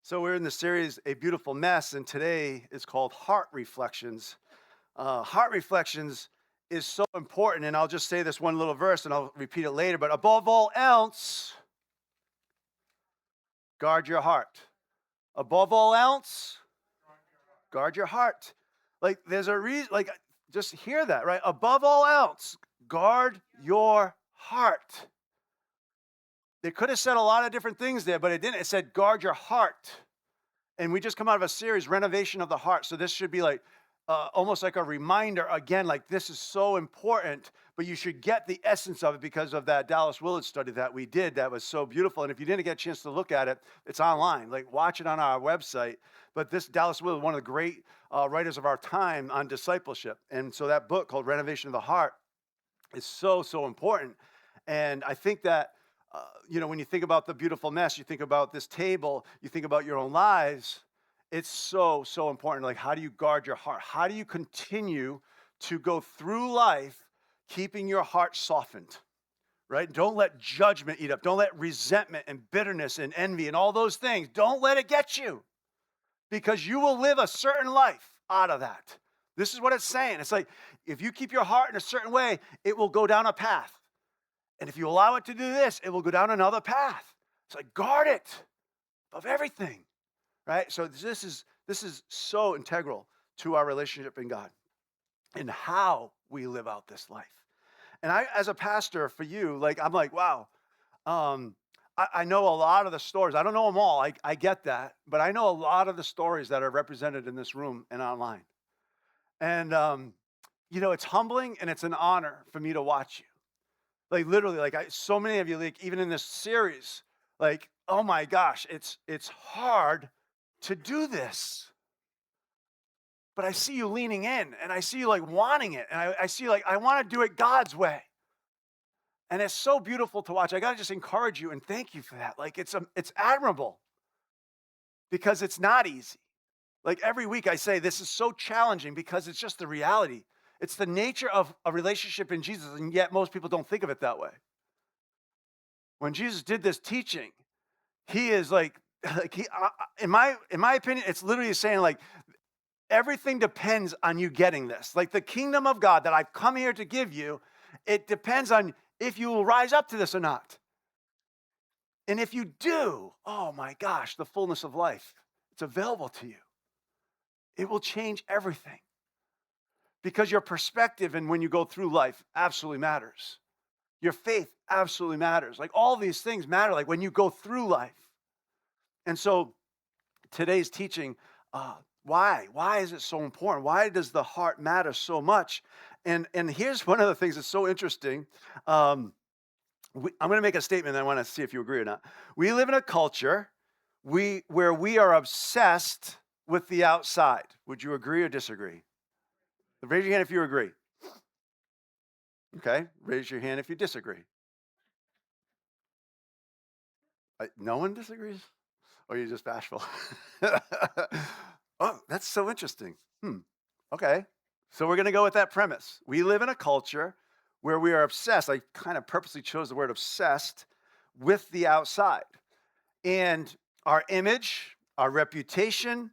So we're in the series A Beautiful Mess, and today is called Heart Reflections. Heart Reflections is so important, and I'll just say this one little verse and I'll repeat it later. But above all else, guard your heart. Above all else, guard your heart. Like there's a reason, just hear that, right? Above all else, guard your heart. They could have said a lot of different things there, but it didn't. It said, guard your heart. And we just come out of a series, Renovation of the Heart. So this should be like almost like a reminder again, like this is so important, but you should get the essence of it because of that Dallas Willard study that we did that was so beautiful. And if you didn't get a chance to look at it, it's online. Like watch it on our website. But this Dallas Willard, one of the great writers of our time on discipleship. And so that book called Renovation of the Heart is so, so important. And I think that when you think about the beautiful mess, you think about this table, you think about your own lives, it's so, so important. Like, how do you guard your heart? How do you continue to go through life keeping your heart softened, right? Don't let judgment eat up. Don't let resentment and bitterness and envy and all those things, don't let it get you because you will live a certain life out of that. This is what it's saying. It's like, if you keep your heart in a certain way, it will go down a path. And if you allow it to do this, it will go down another path. It's like guard it above everything, right? So this is so integral to our relationship in God and how we live out this life. And I, as a pastor, for you, like I'm like, wow, I know a lot of the stories. I don't know them all. I get that, but I know a lot of the stories that are represented in this room and online. And it's humbling and it's an honor for me to watch you. Like literally, so many of you, like even in this series, like, oh my gosh, it's hard to do this. But I see you leaning in and I see you like wanting it. And I see like, I want to do it God's way. And it's so beautiful to watch. I got to just encourage you and thank you for that. Like it's admirable because it's not easy. Like every week I say, this is so challenging because it's just the reality. It's the nature of a relationship in Jesus. And yet most people don't think of it that way. When Jesus did this teaching, he is like in my opinion, it's literally saying like everything depends on you getting this. Like the kingdom of God that I've come here to give you, it depends on if you will rise up to this or not. And if you do, oh my gosh, the fullness of life, it's available to you. It will change everything because your perspective and when you go through life absolutely matters. Your faith absolutely matters. Like all these things matter, like when you go through life. And so today's teaching, why? Why is it so important? Why does the heart matter so much? And here's one of the things that's so interesting. I'm going to make a statement and I want to see if you agree or not. We live in a culture where we are obsessed with the outside. Would you agree or disagree? Raise your hand if you agree. Okay, raise your hand if you disagree. No one disagrees? Or are you just bashful? Oh, that's so interesting. Okay. So we're going to go with that premise. We live in a culture where we are obsessed. I kind of purposely chose the word obsessed with the outside. And our image, our reputation,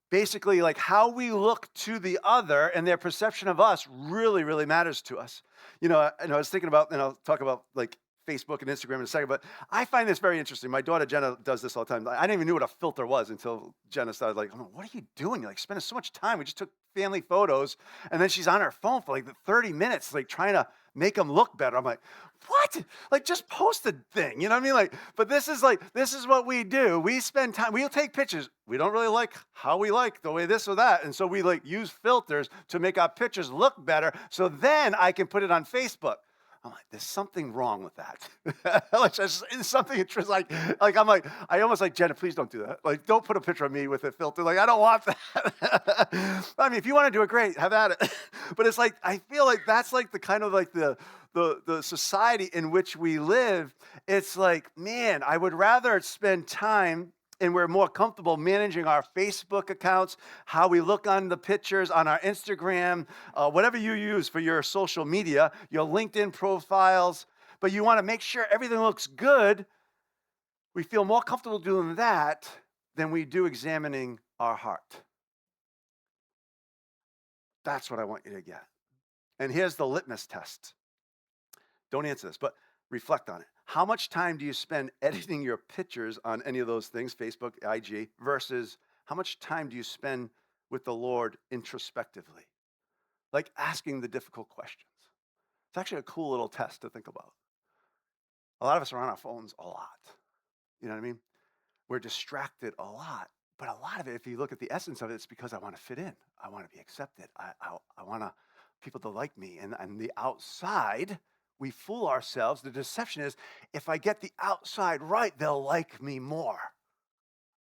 basically like how we look to the other and their perception of us really, really matters to us. And I was thinking about, and I'll talk about like Facebook and Instagram in a second, but I find this very interesting. My daughter Jenna does this all the time. I didn't even know what a filter was until Jenna started like, oh, what are you doing? You're like spending so much time. We just took family photos, and then she's on her phone for like 30 minutes, like trying to make them look better. I'm like, what? Like just post the thing, you know what I mean? Like, but this is what we do. We spend time, we'll take pictures. We don't really like how we like the way this or that. And so we like use filters to make our pictures look better. So then I can put it on Facebook. I'm like, there's something wrong with that. Like, it's something interesting. Like I'm like, I almost like, Jenna, please don't do that. Like, don't put a picture of me with a filter. Like, I don't want that. I mean, if you want to do it, great, have at it. But it's like, I feel like that's like the kind of like the society in which we live. It's like, man, I would rather spend time and we're more comfortable managing our Facebook accounts, how we look on the pictures on our Instagram, whatever you use for your social media, your LinkedIn profiles, but you want to make sure everything looks good. We feel more comfortable doing that than we do examining our heart. That's what I want you to get. And here's the litmus test. Don't answer this, but reflect on it. How much time do you spend editing your pictures on any of those things, Facebook, IG, versus how much time do you spend with the Lord introspectively? Like asking the difficult questions. It's actually a cool little test to think about. A lot of us are on our phones a lot. You know what I mean? We're distracted a lot. But a lot of it, if you look at the essence of it, it's because I want to fit in. I want to be accepted. I want people to like me. And the outside, we fool ourselves. The deception is, if I get the outside right, they'll like me more.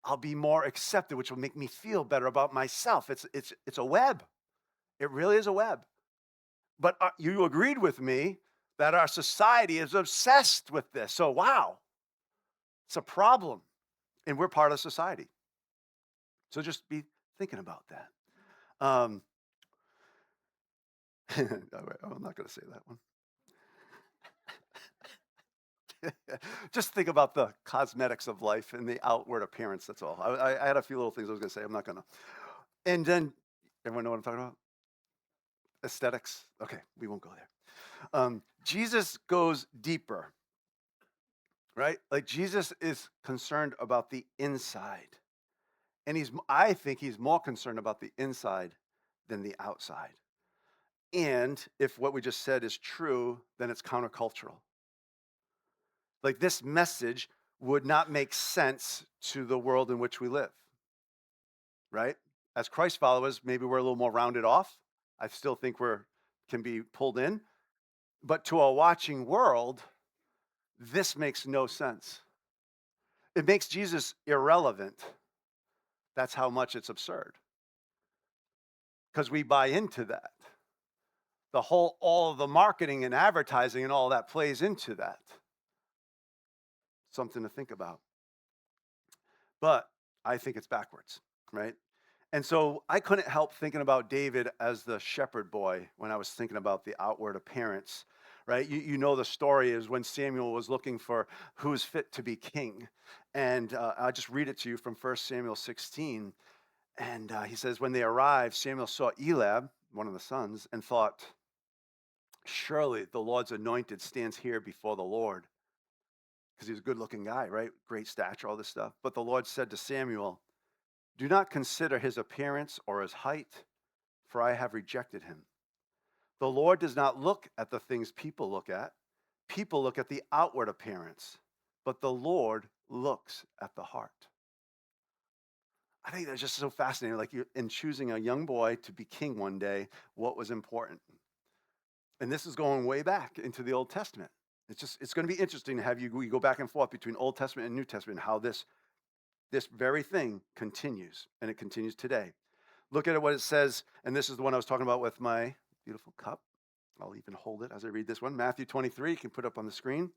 I'll be more accepted, which will make me feel better about myself. It's a web. It really is a web. But you agreed with me that our society is obsessed with this. So, wow, it's a problem. And we're part of society. So just be thinking about that. I'm not going to say that one. Just think about the cosmetics of life and the outward appearance. That's all. I had a few little things I was going to say. I'm not going to. And then, everyone know what I'm talking about? Aesthetics. Okay, we won't go there. Jesus goes deeper, right? Like Jesus is concerned about the inside. And I think he's more concerned about the inside than the outside. And if what we just said is true, then it's countercultural. Like this message would not make sense to the world in which we live, right? As Christ followers, maybe we're a little more rounded off. I still think can be pulled in. But to a watching world, this makes no sense. It makes Jesus irrelevant. That's how much it's absurd. Because we buy into that. All of the marketing and advertising and all that plays into that. Something to think about. But I think it's backwards, right? And so I couldn't help thinking about David as the shepherd boy when I was thinking about the outward appearance, right? You know the story is when Samuel was looking for who's fit to be king. And I'll just read it to you from 1 Samuel 16. And he says, when they arrived, Samuel saw Eliab, one of the sons, and thought, surely the Lord's anointed stands here before the Lord. Because he was a good-looking guy, right? Great stature, all this stuff. But the Lord said to Samuel, do not consider his appearance or his height, for I have rejected him. The Lord does not look at the things people look at. People look at the outward appearance, but the Lord looks at the heart. I think that's just so fascinating. Like in choosing a young boy to be king one day, what was important? And this is going way back into the Old Testament. It's going to be interesting to have we go back and forth between Old Testament and New Testament, how this very thing continues, and it continues today. Look at what it says, and this is the one I was talking about with my beautiful cup. I'll even hold it as I read this one. Matthew 23, you can put up on the screen.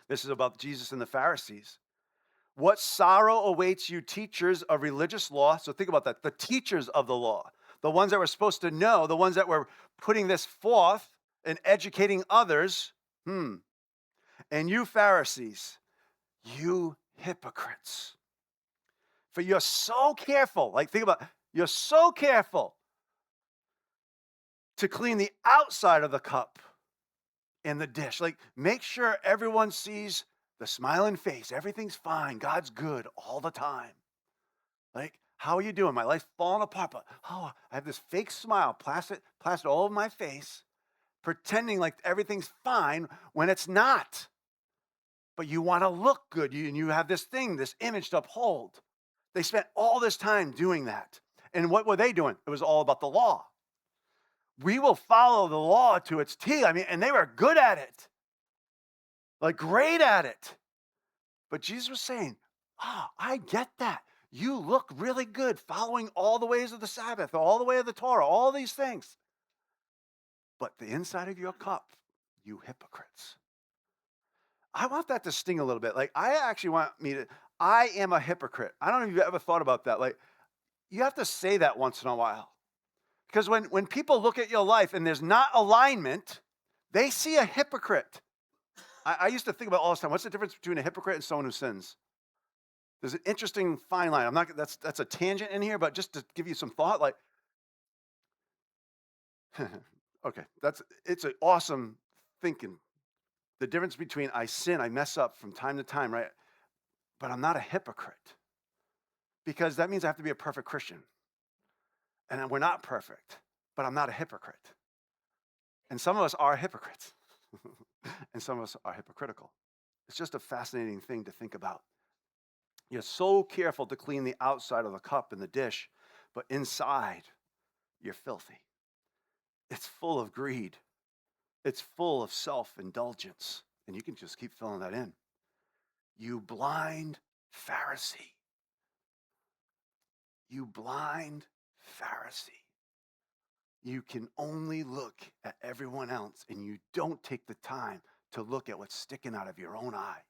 This is about Jesus and the Pharisees. What sorrow awaits you, teachers of religious law. So think about that. The teachers of the law, the ones that were supposed to know, the ones that were putting this forth and educating others. And you Pharisees, you hypocrites. For you're so careful, like think about it, you're so careful to clean the outside of the cup and the dish. Like make sure everyone sees the smiling face. Everything's fine. God's good all the time. Like, how are you doing? My life's falling apart, but I have this fake smile plastered all over my face, pretending like everything's fine when it's not. But you want to look good, and you have this image to uphold. They spent all this time doing that. And what were they doing? It was all about the law. We will follow the law to its T. And they were good at it. Like great at it. But Jesus was saying, I get that. You look really good following all the ways of the Sabbath, all the way of the Torah, all these things. But the inside of your cup, you hypocrites. I want that to sting a little bit. Like, I am a hypocrite. I don't know if you've ever thought about that. Like, you have to say that once in a while. Because when people look at your life and there's not alignment, they see a hypocrite. I used to think about all this time, what's the difference between a hypocrite and someone who sins? There's an interesting fine line. I'm not that's a tangent in here, but just to give you some thought, like okay, it's an awesome thinking. The difference between I sin, I mess up from time to time, right? But I'm not a hypocrite because that means I have to be a perfect Christian. And we're not perfect, but I'm not a hypocrite. And some of us are hypocrites, and some of us are hypocritical. It's just a fascinating thing to think about. You're so careful to clean the outside of the cup and the dish, but inside, you're filthy. It's full of greed, it's full of self indulgence. And you can just keep filling that in. You blind Pharisee. You blind Pharisee. You can only look at everyone else and you don't take the time to look at what's sticking out of your own eye.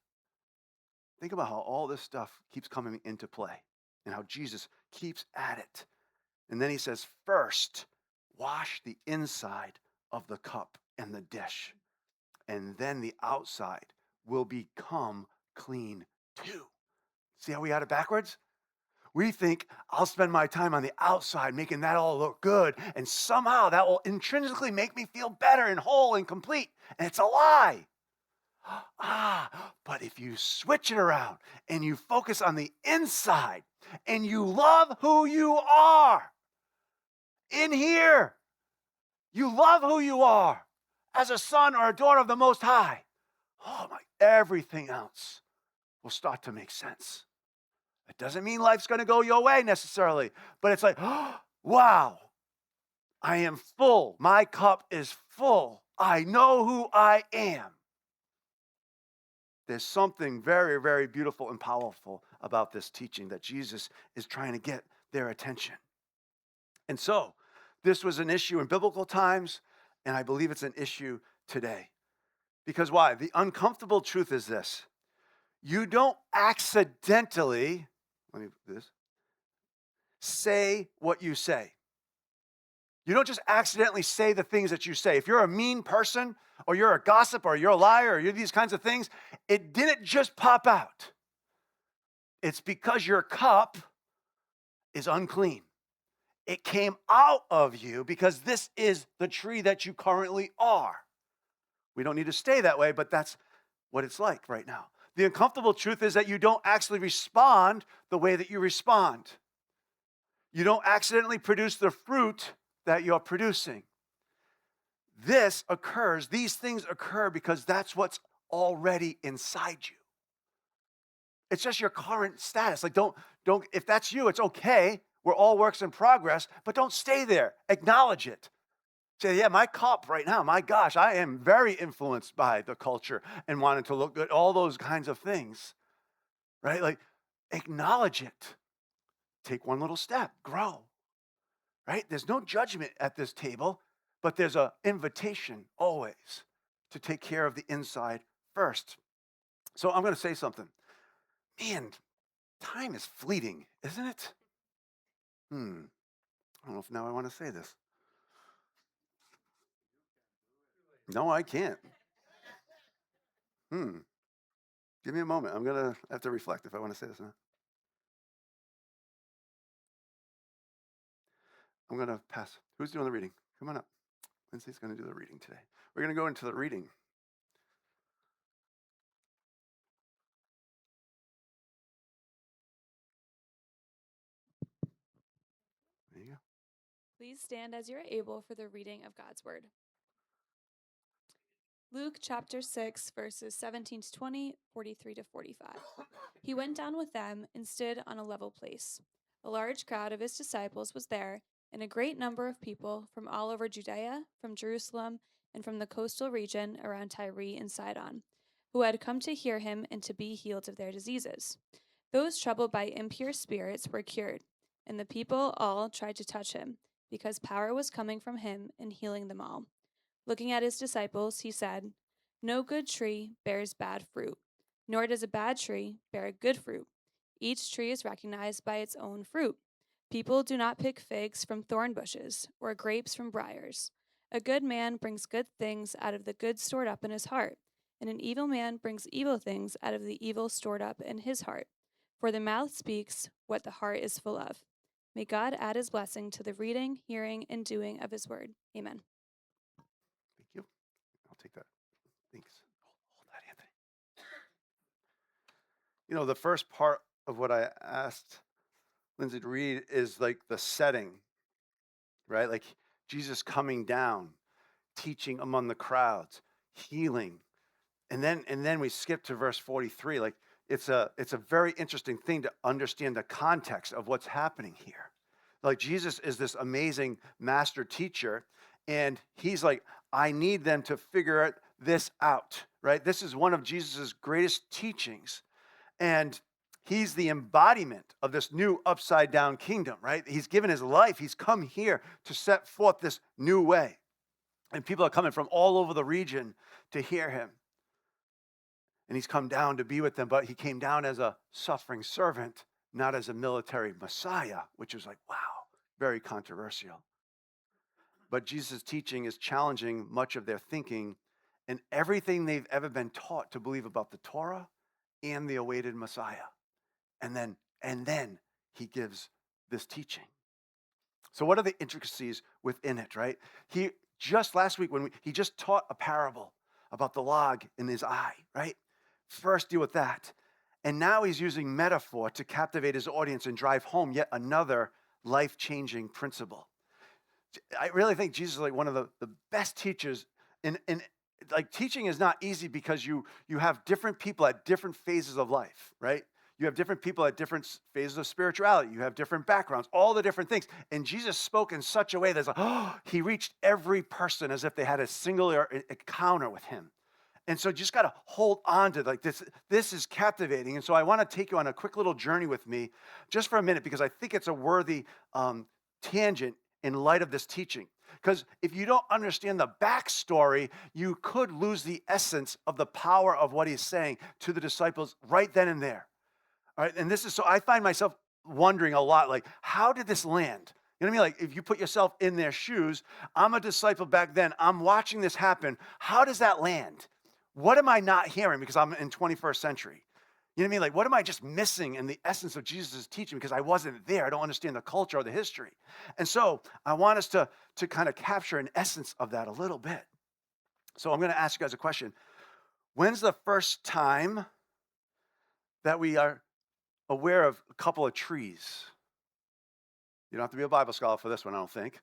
Think about how all this stuff keeps coming into play and how Jesus keeps at it. And then he says, first, wash the inside of the cup and the dish, and then the outside will become clean too. See how we got it backwards? We think I'll spend my time on the outside making that all look good, and somehow that will intrinsically make me feel better and whole and complete. And it's a lie. But if you switch it around and you focus on the inside and you love who you are in here, you love who you are as a son or a daughter of the Most High. Oh my, everything else will start to make sense. It doesn't mean life's going to go your way necessarily, but it's like, oh, wow, I am full. My cup is full. I know who I am. There's something very, very beautiful and powerful about this teaching that Jesus is trying to get their attention. And so, this was an issue in biblical times, and I believe it's an issue today. Because why? The uncomfortable truth is this. You don't accidentally, let me do this, say what you say. You don't just accidentally say the things that you say. If you're a mean person, or you're a gossip, or you're a liar, or you're these kinds of things, it didn't just pop out. It's because your cup is unclean. It came out of you because this is the tree that you currently are. We don't need to stay that way, but that's what it's like right now. The uncomfortable truth is that you don't actually respond the way that you respond. You don't accidentally produce the fruit that you're producing. These things occur because that's what's already inside you. It's just your current status. Like don't, if that's you, it's okay. We're all works in progress, but don't stay there. Acknowledge it. Say, yeah, my cup right now, my gosh, I am very influenced by the culture and wanting to look good, all those kinds of things, right? Like, acknowledge it. Take one little step, grow, right? There's no judgment at this table, but there's an invitation always to take care of the inside first. So I'm going to say something. Man, time is fleeting, isn't it? I don't know if now I want to say this. No, I can't. Give me a moment. I'm going to have to reflect if I want to say this or not. I'm going to pass. Who's doing the reading? Come on up. Lindsay's going to do the reading today. We're going to go into the reading. There you go. Please stand as you are able for the reading of God's word. Luke chapter 6, verses 17 to 20, 43 to 45. He went down with them and stood on a level place. A large crowd of his disciples was there, and a great number of people from all over Judea, from Jerusalem, and from the coastal region around Tyre and Sidon, who had come to hear him and to be healed of their diseases. Those troubled by impure spirits were cured, and the people all tried to touch him, because power was coming from him and healing them all. Looking at his disciples, he said, "No good tree bears bad fruit, nor does a bad tree bear a good fruit. Each tree is recognized by its own fruit. People do not pick figs from thorn bushes, or grapes from briars. A good man brings good things out of the good stored up in his heart, and an evil man brings evil things out of the evil stored up in his heart. For the mouth speaks what the heart is full of. May God add his blessing to the reading, hearing, and doing of his word. Amen. Thank you. I'll take that. Thanks. Hold that, Anthony. You know, the first part of what I asked Lindsay to read is like the setting, right? Like Jesus coming down, teaching among the crowds, healing. And then we skip to verse 43. Like it's a very interesting thing to understand the context of what's happening here. Like Jesus is this amazing master teacher, and he's like, I need them to figure this out, right? This is one of Jesus's greatest teachings. And he's the embodiment of this new upside down kingdom, right? He's given his life. He's come here to set forth this new way. And people are coming from all over the region to hear him. And he's come down to be with them, but he came down as a suffering servant, not as a military Messiah, which is like, wow, very controversial. But Jesus' teaching is challenging much of their thinking and everything they've ever been taught to believe about the Torah and the awaited Messiah. And then he gives this teaching. So what are the intricacies within it, right? He just last week he just taught a parable about the log in his eye, right? First deal with that. And now he's using metaphor to captivate his audience and drive home yet another life-changing principle. I really think Jesus is like one of the best teachers. In like teaching is not easy because you have different people at different phases of life, right? You have different people at different phases of spirituality. You have different backgrounds, all the different things. And Jesus spoke in such a way that's like, oh, he reached every person as if they had a singular encounter with him. And so you just got to hold on to like this. This is captivating. And so I want to take you on a quick little journey with me just for a minute because I think it's a worthy tangent in light of this teaching. Because if you don't understand the backstory, you could lose the essence of the power of what he's saying to the disciples right then and there. All right, and this is so I find myself wondering a lot, like, how did this land? You know what I mean? Like, if you put yourself in their shoes, I'm a disciple back then. I'm watching this happen. How does that land? What am I not hearing because I'm in 21st century? You know what I mean? Like, what am I just missing in the essence of Jesus' teaching because I wasn't there? I don't understand the culture or the history. And so I want us to kind of capture an essence of that a little bit. So I'm going to ask you guys a question. When's the first time that we are aware of a couple of trees? You don't have to be a Bible scholar for this one, I don't think.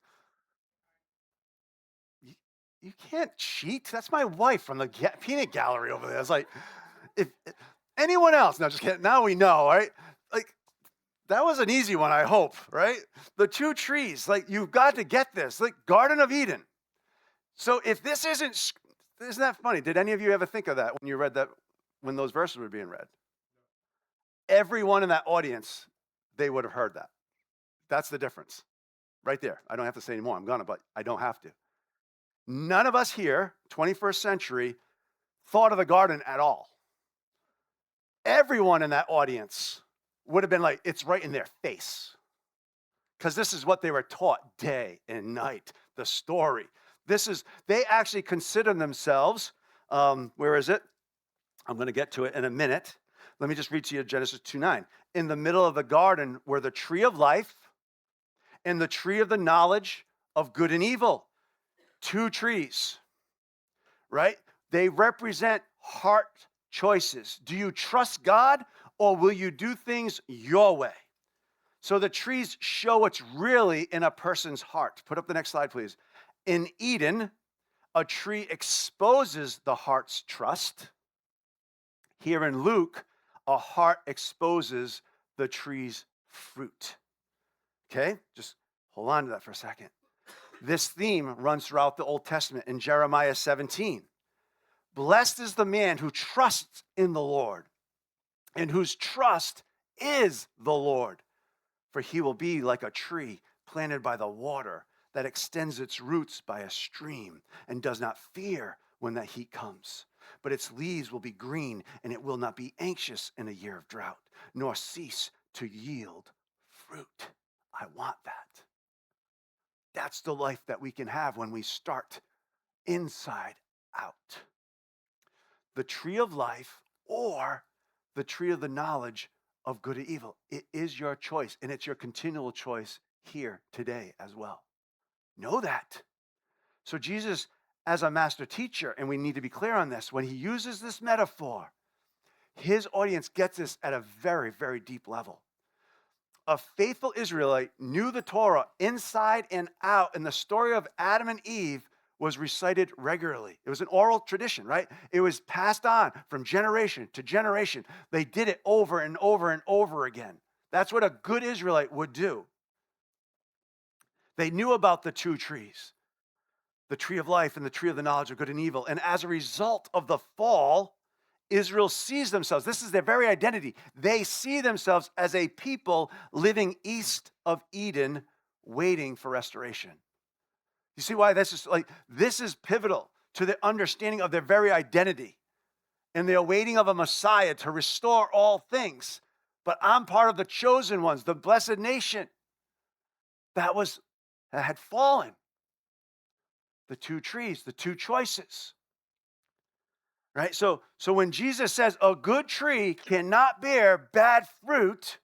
You can't cheat. That's my wife from the peanut gallery over there. It's like, if anyone else, no, just kidding. Now we know, right? Like, that was an easy one, I hope, right? The two trees, like, you've got to get this, like Garden of Eden. So if this isn't that funny? Did any of you ever think of that when you read that, when those verses were being read? Everyone in that audience, they would have heard that. That's the difference right there. I don't have to say anymore. I'm gonna, but I don't have to. None of us here, 21st century, thought of the garden at all. Everyone in that audience would have been like, it's right in their face. Because this is what they were taught day and night, the story. They actually consider themselves, where is it? I'm going to get to it in a minute. Let me just read to you Genesis 2:9. In the middle of the garden were the tree of life and the tree of the knowledge of good and evil. Two trees, right? They represent heart choices. Do you trust God or will you do things your way? So the trees show what's really in a person's heart. Put up the next slide, please. In Eden, a tree exposes the heart's trust. Here in Luke, a heart exposes the tree's fruit. Okay? Just hold on to that for a second. This theme runs throughout the Old Testament in Jeremiah 17. Blessed is the man who trusts in the Lord and whose trust is the Lord. For he will be like a tree planted by the water that extends its roots by a stream and does not fear when that heat comes. But its leaves will be green and it will not be anxious in a year of drought, nor cease to yield fruit. I want that. That's the life that we can have when we start inside out. The tree of life or the tree of the knowledge of good or evil. It is your choice, and it's your continual choice here today as well. Know that. So Jesus, as a master teacher, and we need to be clear on this, when he uses this metaphor, his audience gets this at a very, very deep level. A faithful Israelite knew the Torah inside and out, and the story of Adam and Eve was recited regularly. It was an oral tradition, right? It was passed on from generation to generation. They did it over and over and over again. That's what a good Israelite would do. They knew about the two trees, the tree of life and the tree of the knowledge of good and evil. And as a result of the fall, Israel sees themselves, this is their very identity. They see themselves as a people living east of Eden, waiting for restoration. You see why this is pivotal to the understanding of their very identity and the awaiting of a Messiah to restore all things. But I'm part of the chosen ones, the blessed nation that had fallen. The two trees, the two choices. Right? So when Jesus says a good tree cannot bear bad fruit,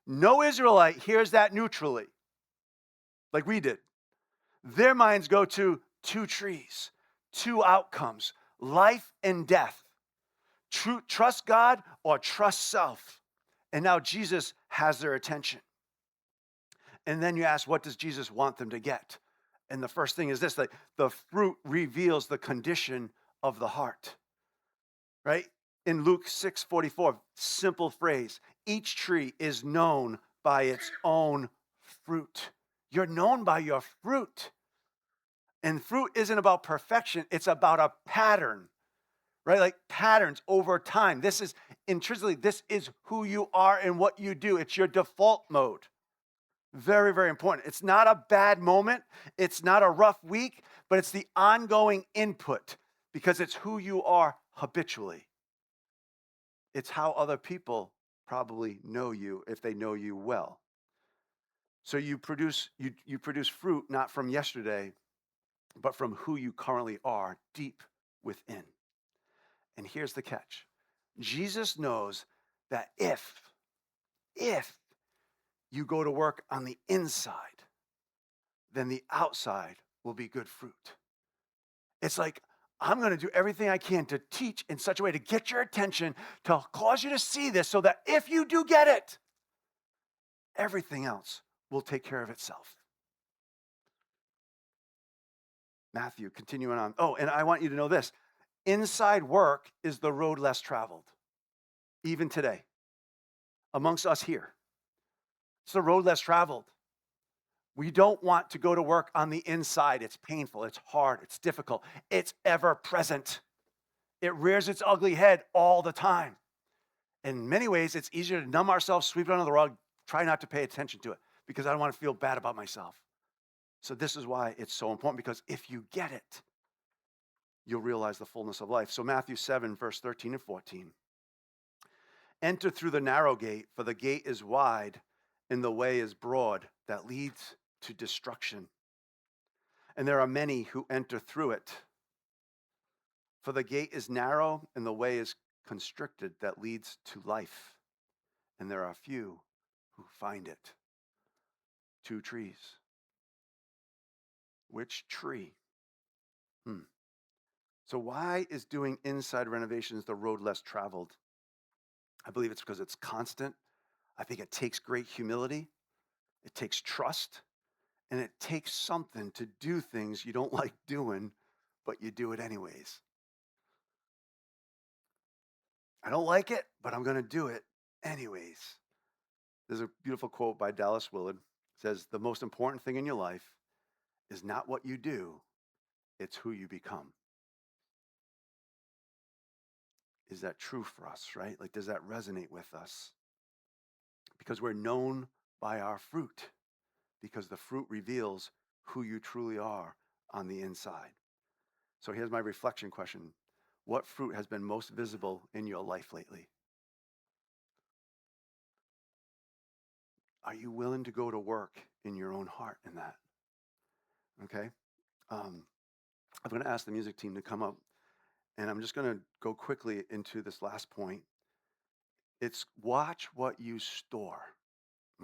no Israelite hears that neutrally, like we did. Their minds go to two trees, two outcomes, life and death. Trust God or trust self. And now Jesus has their attention. And then you ask, what does Jesus want them to get? And the first thing is this, like the fruit reveals the condition of the heart. Right? In Luke 6:44, simple phrase, each tree is known by its own fruit. You're known by your fruit. And fruit isn't about perfection, it's about a pattern, right? Like patterns over time. This is intrinsically, this is who you are and what you do. It's your default mode. Very, very important. It's not a bad moment, it's not a rough week, but it's the ongoing input because it's who you are habitually. It's how other people probably know you if they know you well. So you produce fruit not from yesterday, but from who you currently are deep within. And here's the catch. Jesus knows that if you go to work on the inside, then the outside will be good fruit. It's like, I'm going to do everything I can to teach in such a way to get your attention, to cause you to see this so that if you do get it, everything else will take care of itself. Matthew, continuing on. Oh, and I want you to know this. Inside work is the road less traveled, even today, amongst us here. It's the road less traveled. We don't want to go to work on the inside. It's painful, it's hard, it's difficult, it's ever present. It rears its ugly head all the time. In many ways, it's easier to numb ourselves, sweep it under the rug, try not to pay attention to it because I don't want to feel bad about myself. So this is why it's so important, because if you get it, you'll realize the fullness of life. So Matthew 7, verse 13 and 14. Enter through the narrow gate, for the gate is wide and the way is broad that leads to destruction. And there are many who enter through it. For the gate is narrow and the way is constricted that leads to life. And there are few who find it. Two trees. Which tree? So why is doing inside renovations the road less traveled? I believe it's because it's constant. I think it takes great humility. It takes trust. And it takes something to do things you don't like doing, but you do it anyways. I don't like it, but I'm going to do it anyways. There's a beautiful quote by Dallas Willard. It says, the most important thing in your life is not what you do, it's who you become. Is that true for us, right? Like, does that resonate with us? Because we're known by our fruit, because the fruit reveals who you truly are on the inside. So here's my reflection question. What fruit has been most visible in your life lately? Are you willing to go to work in your own heart in that? Okay? I'm going to ask the music team to come up, and I'm just going to go quickly into this last point. It's watch what you store.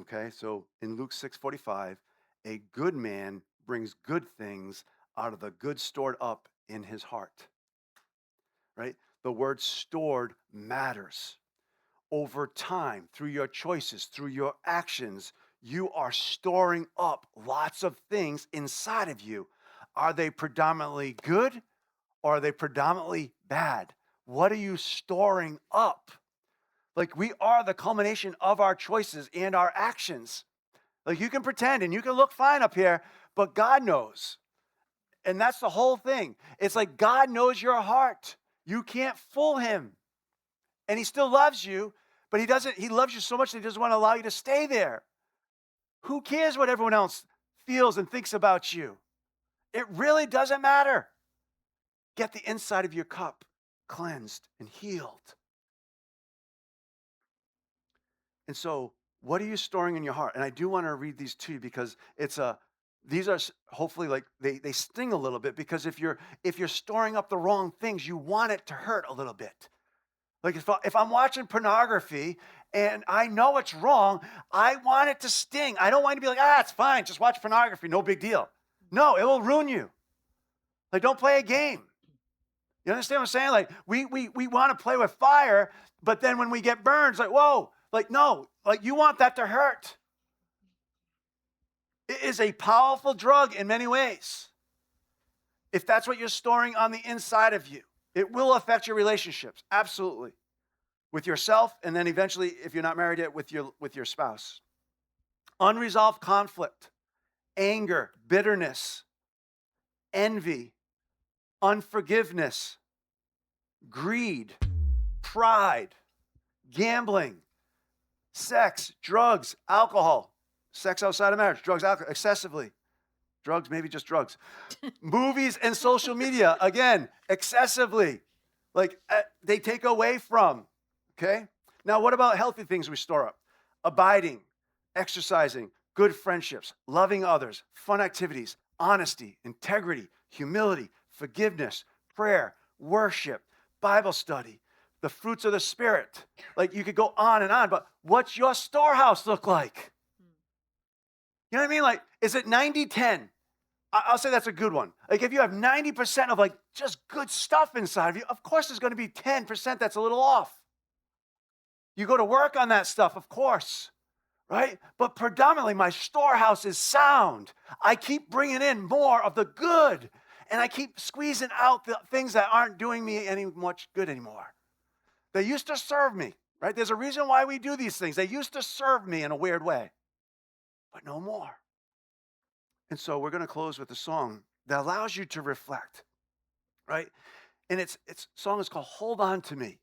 Okay, so in Luke 6:45, a good man brings good things out of the good stored up in his heart. Right? The word stored matters. Over time, through your choices, through your actions, you are storing up lots of things inside of you. Are they predominantly good or are they predominantly bad? What are you storing up? Like, we are the culmination of our choices and our actions. Like, you can pretend and you can look fine up here, but God knows. And that's the whole thing. It's like God knows your heart. You can't fool him. And he still loves you, but he loves you so much that he doesn't want to allow you to stay there. Who cares what everyone else feels and thinks about you? It really doesn't matter. Get the inside of your cup cleansed and healed. And so, what are you storing in your heart? And I do want to read these to you because these are hopefully like they sting a little bit, because if you're storing up the wrong things, you want it to hurt a little bit. Like if I'm watching pornography and I know it's wrong, I want it to sting. I don't want to be like, it's fine, just watch pornography, no big deal. No, it will ruin you. Like, don't play a game. You understand what I'm saying? Like, we want to play with fire, but then when we get burned, it's like, whoa, like, no, like, you want that to hurt. It is a powerful drug in many ways. If that's what you're storing on the inside of you, it will affect your relationships, absolutely, with yourself, and then eventually, if you're not married yet, with your spouse. Unresolved conflict, anger, bitterness, envy, unforgiveness, greed, pride, gambling, sex, drugs, alcohol, sex outside of marriage, drugs, alcohol, excessively. Drugs, maybe just drugs. Movies and social media, again, excessively. Like, they take away from, okay? Now, what about healthy things we store up? Abiding, exercising, good friendships, loving others, fun activities, honesty, integrity, humility, forgiveness, prayer, worship, Bible study, the fruits of the Spirit. Like, you could go on and on, but what's your storehouse look like? You know what I mean? Like, is it 90-10? I'll say that's a good one. Like, if you have 90% of like just good stuff inside of you, of course there's going to be 10% that's a little off. You go to work on that stuff, of course, right? But predominantly my storehouse is sound. I keep bringing in more of the good, and I keep squeezing out the things that aren't doing me any much good anymore. They used to serve me, right? There's a reason why we do these things. They used to serve me in a weird way, but no more. And so we're going to close with a song that allows you to reflect, right? And its song is called "Hold On to Me."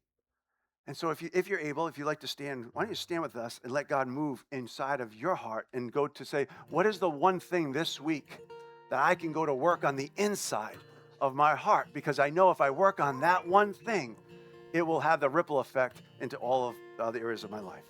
And so if you're able, if you'd like to stand, why don't you stand with us and let God move inside of your heart and go to say, what is the one thing this week that I can go to work on the inside of my heart? Because I know if I work on that one thing, it will have the ripple effect into all of the other areas of my life.